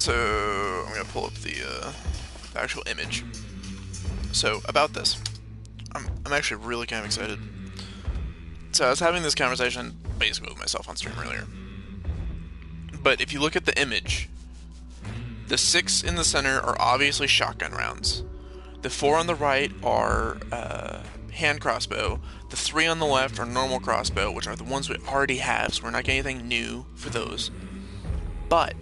So I'm gonna pull up the actual image. So about this, I'm actually really kind of excited. So I was having this conversation basically with myself on stream earlier. But if you look at the image, the 6 in the center are obviously shotgun rounds. The 4 on the right are hand crossbow. The 3 on the left are normal crossbow, which are the ones we already have, so we're not getting anything new for those. But,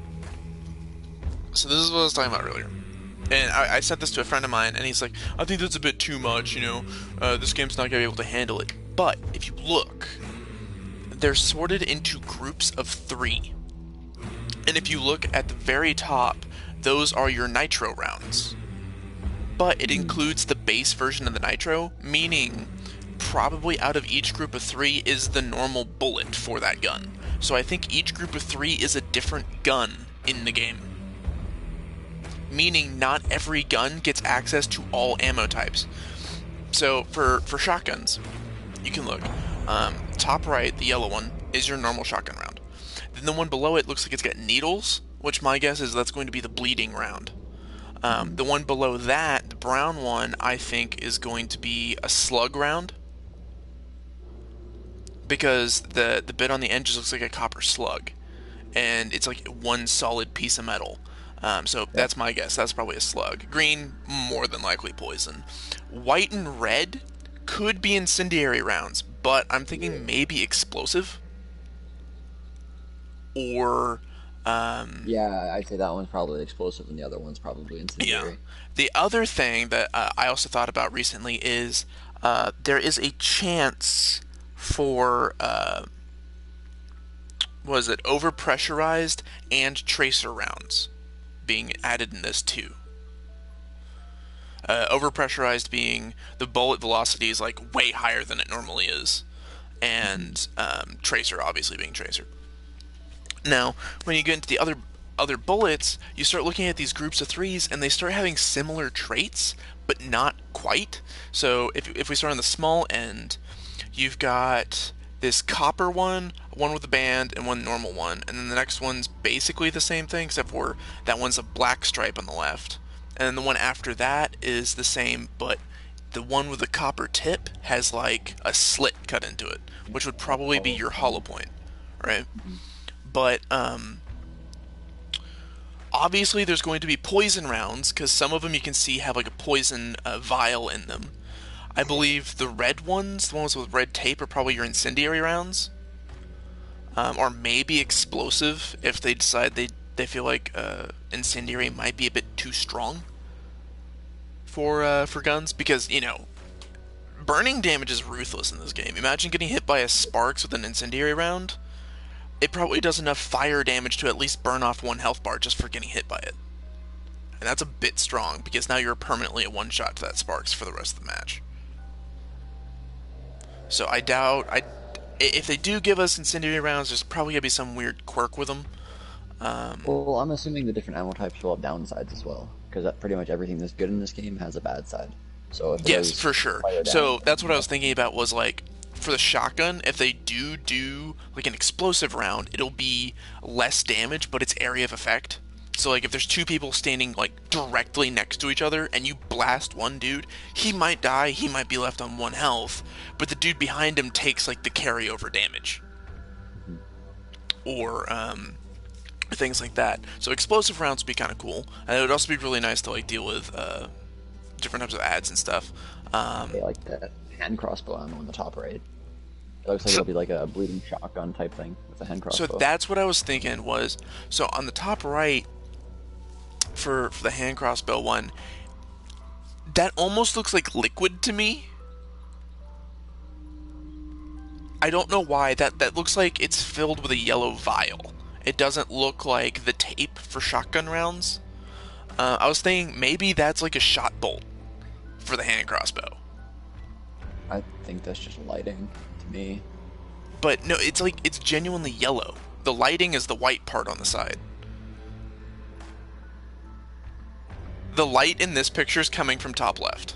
so this is what I was talking about earlier. And I sent this to a friend of mine, and he's like, I think that's a bit too much, this game's not going to be able to handle it. But, if you look, they're sorted into groups of 3. And if you look at the very top, those are your nitro rounds. But it includes the base version of the nitro, meaning probably out of each group of 3 is the normal bullet for that gun. So I think each group of 3 is a different gun in the game. Meaning not every gun gets access to all ammo types. So for shotguns, you can look. Top right, the yellow one, is your normal shotgun round. Then the one below it looks like it's got needles, which my guess is that's going to be the bleeding round. The one below that, the brown one, I think is going to be a slug round. Because the bit on the end just looks like a copper slug. And it's like one solid piece of metal. So that's my guess. That's probably a slug. Green, more than likely poison. White and red could be incendiary rounds, but I'm thinking maybe explosive. Or... Yeah, I'd say that one's probably explosive and the other one's probably incendiary. Yeah. The other thing that I also thought about recently is there is a chance for was it overpressurized and tracer rounds being added in this too. Overpressurized being the bullet velocity is like way higher than it normally is, and tracer obviously being tracer. Now, when you get into the other bullets, you start looking at these groups of 3s, and they start having similar traits, but not quite. So if we start on the small end, you've got this copper one with a band, and one normal one, and then the next one's basically the same thing, except for that one's a black stripe on the left, and then the one after that is the same, but the one with the copper tip has like a slit cut into it, which would probably be your hollow point, right? But obviously there's going to be poison rounds, because some of them you can see have like a poison vial in them. I believe the red ones, the ones with red tape, are probably your incendiary rounds. Or maybe explosive, if they decide they feel like incendiary might be a bit too strong for guns. Because, burning damage is ruthless in this game. Imagine getting hit by a sparks with an incendiary round. It probably does enough fire damage to at least burn off 1 health bar just for getting hit by it. And that's a bit strong, because now you're permanently a one-shot to that sparks for the rest of the match. So I doubt... if they do give us incendiary rounds, there's probably going to be some weird quirk with them. Well, I'm assuming the different ammo types will have downsides as well, because pretty much everything that's good in this game has a bad side. So if yes, for sure. So that's what I was thinking about, was like, for the shotgun, if they do like an explosive round, it'll be less damage, but it's area of effect. So like if there's 2 people standing like directly next to each other and you blast one dude, he might die, he might be left on 1 health, but the dude behind him takes like the carryover damage. Or things like that. So explosive rounds would be kind of cool. And it would also be really nice to like deal with different types of ads and stuff. They like that hand crossbow ammo on the top right. It looks like it'll be like a bleeding shotgun type thing with a hand crossbow. So that's what I was thinking was, so on the top right, for the hand crossbow one, that almost looks like liquid to me. I don't know why, that looks like it's filled with a yellow vial. It doesn't look like the tape for shotgun rounds. I was thinking maybe that's like a shot bolt for the hand crossbow. I think that's just lighting to me. But no, it's genuinely yellow. The lighting is the white part on the side. The light in this picture is coming from top left.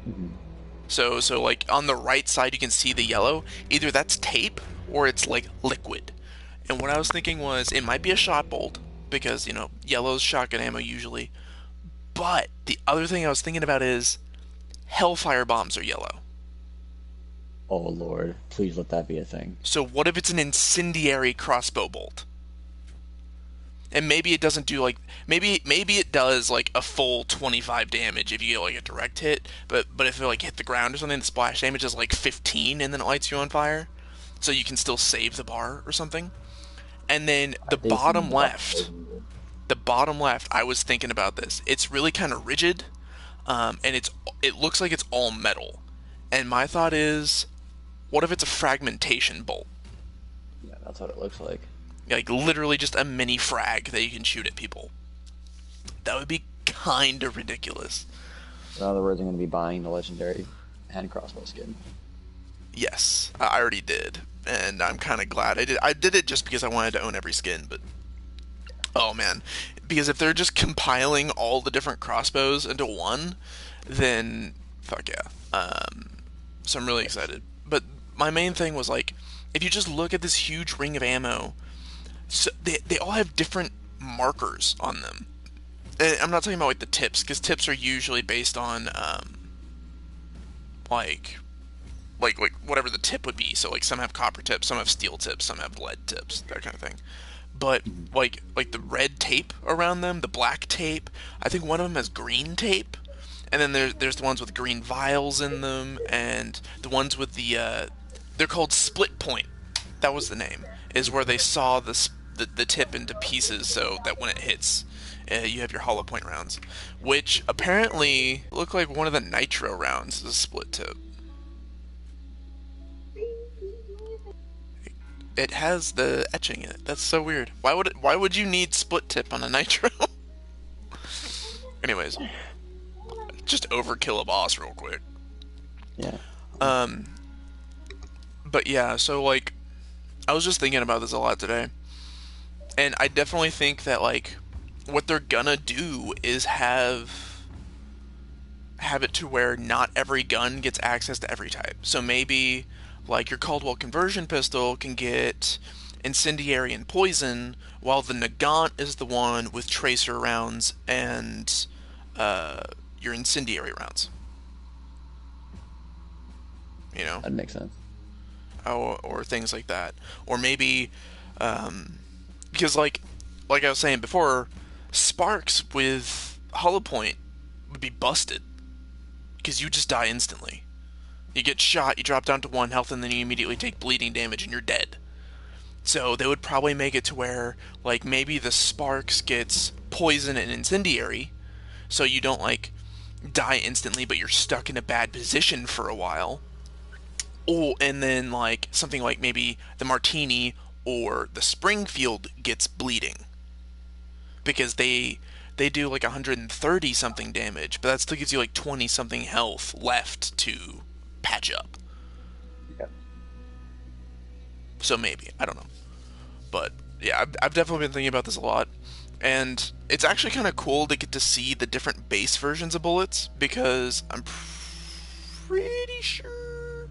Mm-hmm. So like on the right side you can see the yellow. Either that's tape or it's like liquid. And what I was thinking was it might be a shot bolt, because, you know, yellow's shotgun ammo usually. But the other thing I was thinking about is Hellfire bombs are yellow. Oh lord, please let that be a thing. So what if it's an incendiary crossbow bolt? And maybe it doesn't do like maybe it does like a full 25 damage if you get like a direct hit, but if it like hit the ground or something, the splash damage is like 15 and then it lights you on fire. So you can still save the bar or something. And then the bottom left, I was thinking about this. It's really kind of rigid, and it looks like it's all metal. And my thought is, what if it's a fragmentation bolt? Yeah, that's what it looks like. Like literally just a mini frag that you can shoot at people. That would be kind of ridiculous. In other words, I'm going to be buying the legendary hand crossbow skin. Yes, I already did, and I'm kind of glad I did. I did it just because I wanted to own every skin, but oh man, because if they're just compiling all the different crossbows into one, then fuck yeah. So I'm really excited. But my main thing was like, if you just look at this huge ring of ammo, so they all have different markers on them. And I'm not talking about like the tips, because tips are usually based on like whatever the tip would be. So like some have copper tips, some have steel tips, some have lead tips, that kind of thing. But like the red tape around them, the black tape, I think one of them has green tape. And then there's the ones with green vials in them, and the ones with the they're called split point. That was the name. Is where they saw the tip into pieces so that when it hits, you have your hollow point rounds, which apparently look like one of the nitro rounds is a split tip. It has the etching in it. That's so weird. Why would you need split tip on a nitro? Anyways, just overkill a boss real quick. Yeah. But yeah, so like, I was just thinking about this a lot today, and I definitely think that like, what they're gonna do is have it to where not every gun gets access to every type. So maybe like your Caldwell conversion pistol can get incendiary and poison, while the Nagant is the one with tracer rounds and your incendiary rounds. You know? That makes sense. Or things like that. Or maybe, because like I was saying before, sparks with hollow point would be busted, because you just die instantly. You get shot, you drop down to 1 health, and then you immediately take bleeding damage and you're dead. So they would probably make it to where, like, maybe the sparks gets poison and incendiary, so you don't, like, die instantly, but you're stuck in a bad position for a while. Oh, and then, like, something like maybe the Martini or the Springfield gets bleeding, because they do, like, 130 something damage, but that still gives you, like, 20 something health left to patch up. Yeah. So maybe, I don't know. But yeah, I've definitely been thinking about this a lot, and it's actually kind of cool to get to see the different base versions of bullets, because I'm pretty sure,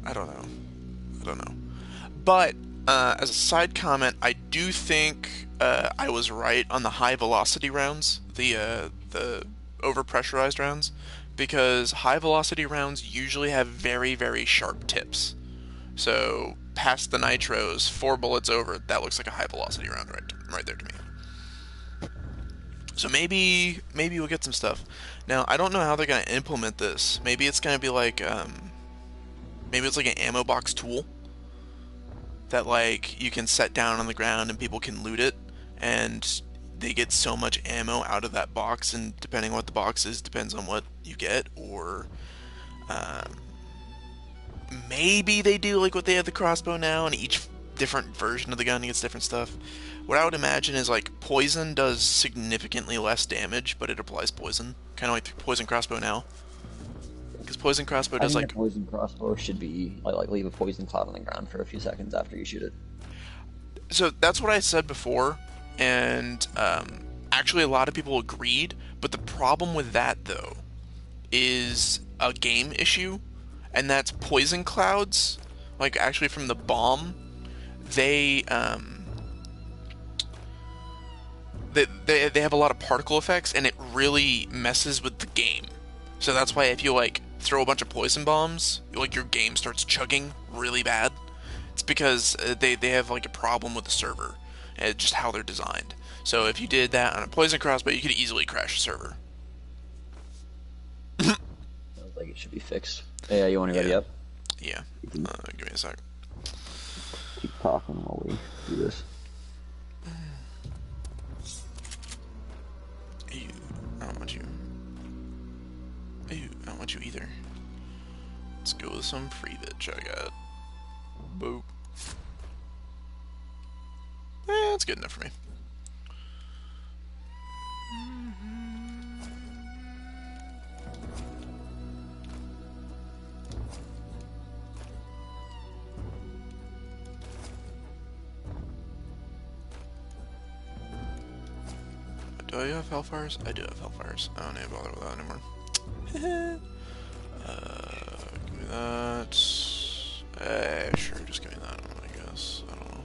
I don't know. But as a side comment, I do think I was right on the high velocity rounds, the overpressurized rounds, because high velocity rounds usually have very, very sharp tips. So past the nitros, 4 bullets over, that looks like a high velocity round right there to me. So maybe we'll get some stuff. Now, I don't know how they're going to implement this. Maybe it's going to be like, maybe it's like an ammo box tool that like you can set down on the ground and people can loot it, and they get so much ammo out of that box, and depending on what the box is, depends on what you get. Or maybe they do like what they have the crossbow now, and each different version of the gun gets different stuff. What I would imagine is like poison does significantly less damage, but it applies poison, kind of like the poison crossbow now. Because poison crossbow does like a poison crossbow should be like leave a poison cloud on the ground for a few seconds after you shoot it. So that's what I said before, and actually a lot of people agreed. But the problem with that though is a game issue, and that's poison clouds. Like actually from the bomb, they they have a lot of particle effects, and it really messes with the game. So that's why if you like throw a bunch of poison bombs, like your game starts chugging really bad. It's because they have like a problem with the server, and just how they're designed. So if you did that on a poison crossbow, you could easily crash a server. Sounds like it should be fixed. Hey, yeah, you want to ready up? Yeah. Give me a sec. Keep talking while we do this. Ew, I don't want you. Ew, I don't want you either. Let's go with some free bitch I got. Boop. That's good enough for me. Do I have Hellfires? I do have Hellfires. I don't need to bother with that anymore. Give me that. Sure, just give me that one, I guess. I don't know.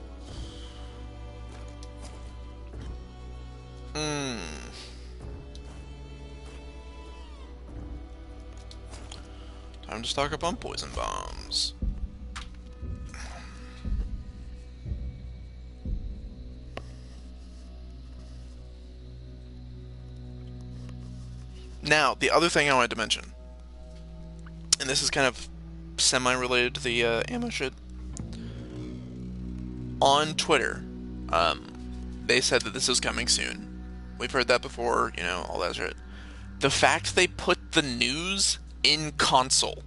Time to stock up on poison bombs. Now, the other thing I wanted to mention, and this is kind of semi-related to the ammo shit. On Twitter, they said that this is coming soon. We've heard that before, you know, all that shit. The fact they put the news in console,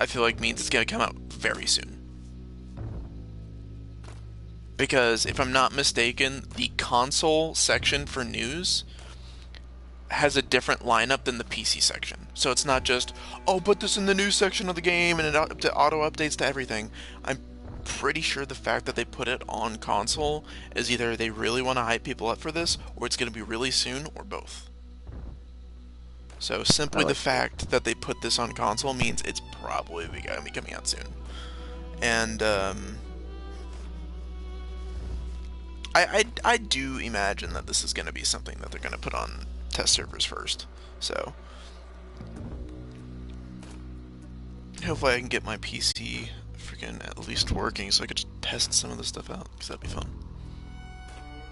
I feel like means it's going to come out very soon. Because if I'm not mistaken, the console section for news has a different lineup than the PC section. So it's not just, oh, put this in the news section of the game and it auto updates to everything. I'm pretty sure the fact that they put it on console is either they really want to hype people up for this, or it's going to be really soon, or both. So simply the fact that they put this on console means it's probably going to be coming out soon. And I do imagine that this is going to be something that they're going to put on test servers first. So hopefully I can get my PC freaking at least working so I could just test some of this stuff out, because that'd be fun.